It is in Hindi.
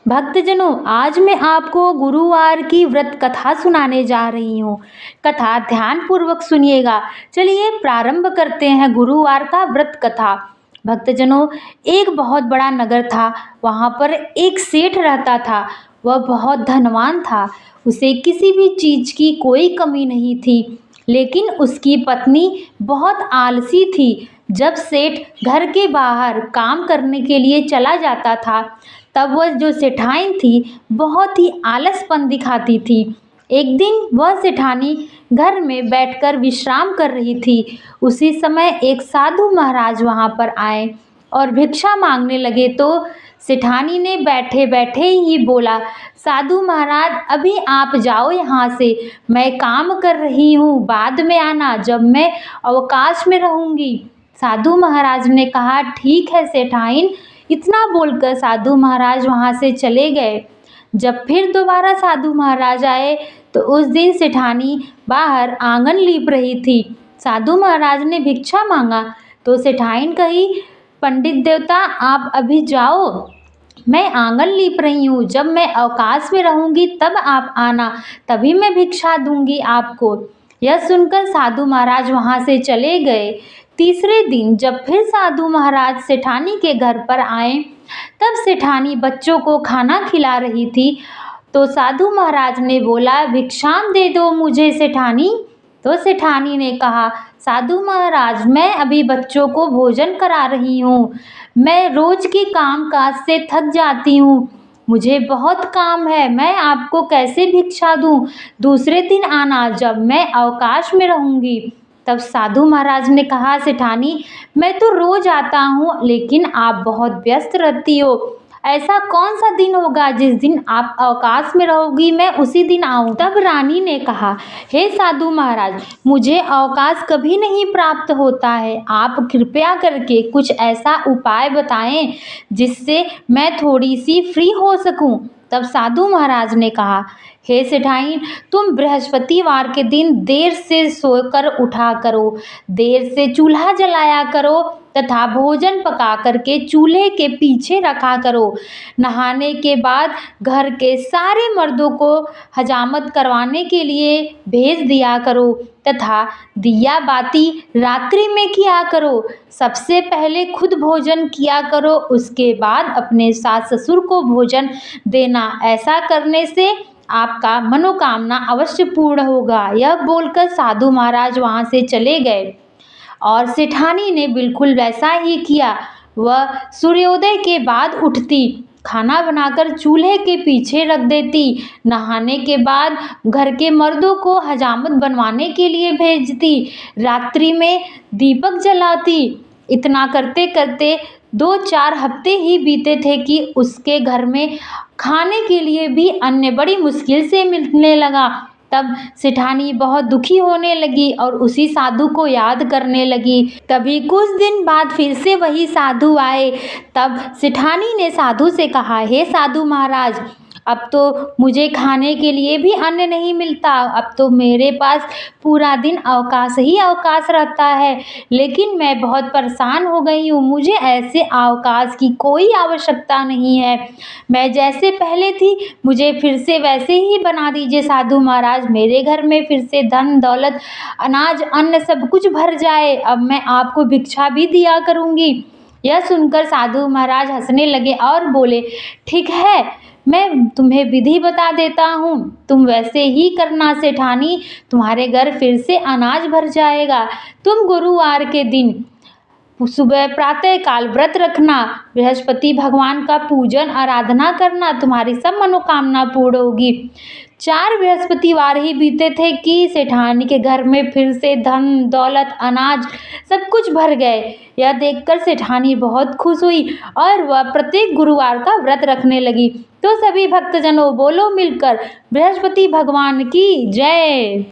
भक्तजनों, आज मैं आपको गुरुवार की व्रत कथा सुनाने जा रही हूँ। कथा ध्यान पूर्वक सुनिएगा। चलिए प्रारंभ करते हैं गुरुवार का व्रत कथा। भक्तजनों, एक बहुत बड़ा नगर था। वहाँ पर एक सेठ रहता था। वह बहुत धनवान था। उसे किसी भी चीज की कोई कमी नहीं थी, लेकिन उसकी पत्नी बहुत आलसी थी। जब सेठ घर के बाहर काम करने के लिए चला जाता था, तब वह जो सेठानी थी बहुत ही आलसपन दिखाती थी। एक दिन वह सेठानी घर में बैठकर विश्राम कर रही थी। उसी समय एक साधु महाराज वहां पर आए और भिक्षा मांगने लगे। तो सेठानी ने बैठे बैठे ही बोला, साधु महाराज, अभी आप जाओ यहाँ से, मैं काम कर रही हूँ, बाद में आना जब मैं अवकाश में रहूंगी। साधु महाराज ने कहा, ठीक है सेठाइन। इतना बोलकर साधु महाराज वहां से चले गए। जब फिर दोबारा साधु महाराज आए तो उस दिन सेठानी बाहर आंगन लीप रही थी। साधु महाराज ने भिक्षा मांगा तो सेठाइन कही, पंडित देवता, आप अभी जाओ, मैं आंगन लीप रही हूँ, जब मैं अवकाश में रहूंगी तब आप आना, तभी मैं भिक्षा दूंगी आपको। यह सुनकर साधु महाराज वहां से चले गए। तीसरे दिन जब फिर साधु महाराज सेठानी के घर पर आए, तब सेठानी बच्चों को खाना खिला रही थी। तो साधु महाराज ने बोला, भिक्षाम दे दो मुझे सेठानी। तो सेठानी ने कहा, साधु महाराज, मैं अभी बच्चों को भोजन करा रही हूँ, मैं रोज के काम काज से थक जाती हूँ, मुझे बहुत काम है, मैं आपको कैसे भिक्षा दूँ, दूसरे दिन आना जब मैं अवकाश में रहूंगी। तब साधु महाराज ने कहा, सेठानी, मैं तो रोज आता हूँ, लेकिन आप बहुत व्यस्त रहती हो। ऐसा कौन सा दिन होगा जिस दिन आप अवकाश में रहोगी, मैं उसी दिन आऊँ। तब रानी ने कहा, हे साधु महाराज, मुझे अवकाश कभी नहीं प्राप्त होता है, आप कृपया करके कुछ ऐसा उपाय बताएं जिससे मैं थोड़ी सी फ्री हो सकूं। तब साधु महाराज ने कहा, हे सेठाइन, तुम बृहस्पतिवार के दिन देर से सोकर उठा करो, देर से चूल्हा जलाया करो तथा भोजन पका करके चूल्हे के पीछे रखा करो। नहाने के बाद घर के सारे मर्दों को हजामत करवाने के लिए भेज दिया करो तथा दिया बाती रात्रि में किया करो। सबसे पहले खुद भोजन किया करो, उसके बाद अपने सास ससुर को भोजन देना। ऐसा करने से आपका मनोकामना अवश्य पूर्ण होगा। यह बोलकर साधु महाराज वहां से चले गए और सेठानी ने बिल्कुल वैसा ही किया। वह सूर्योदय के बाद उठती, खाना बनाकर चूल्हे के पीछे रख देती, नहाने के बाद घर के मर्दों को हजामत बनवाने के लिए भेजती, रात्रि में दीपक जलाती। इतना करते करते 2-4 हफ्ते ही बीते थे कि उसके घर में खाने के लिए भी अन्न बड़ी मुश्किल से मिलने लगा। तब सेठानी बहुत दुखी होने लगी और उसी साधु को याद करने लगी। तभी कुछ दिन बाद फिर से वही साधु आए। तब सेठानी ने साधु से कहा, हे साधु महाराज, अब तो मुझे खाने के लिए भी अन्न नहीं मिलता, अब तो मेरे पास पूरा दिन अवकाश ही अवकाश रहता है, लेकिन मैं बहुत परेशान हो गई हूँ, मुझे ऐसे अवकाश की कोई आवश्यकता नहीं है, मैं जैसे पहले थी मुझे फिर से वैसे ही बना दीजिए साधु महाराज, मेरे घर में फिर से धन दौलत अनाज अन्न सब कुछ भर जाए, अब मैं आपको भिक्षा भी दिया करूँगी। यह सुनकर साधु महाराज हंसने लगे और बोले, ठीक है, मैं तुम्हें विधि बता देता हूँ, तुम वैसे ही करना सेठानी, तुम्हारे घर फिर से अनाज भर जाएगा। तुम गुरुवार के दिन सुबह प्रातः काल व्रत रखना, बृहस्पति भगवान का पूजन आराधना करना, तुम्हारी सब मनोकामना पूर्ण होगी। 4 बृहस्पतिवार ही बीते थे कि सेठानी के घर में फिर से धन दौलत अनाज सब कुछ भर गए। यह देखकर सेठानी बहुत खुश हुई और वह प्रत्येक गुरुवार का व्रत रखने लगी। तो सभी भक्तजनों, बोलो मिलकर बृहस्पति भगवान की जय।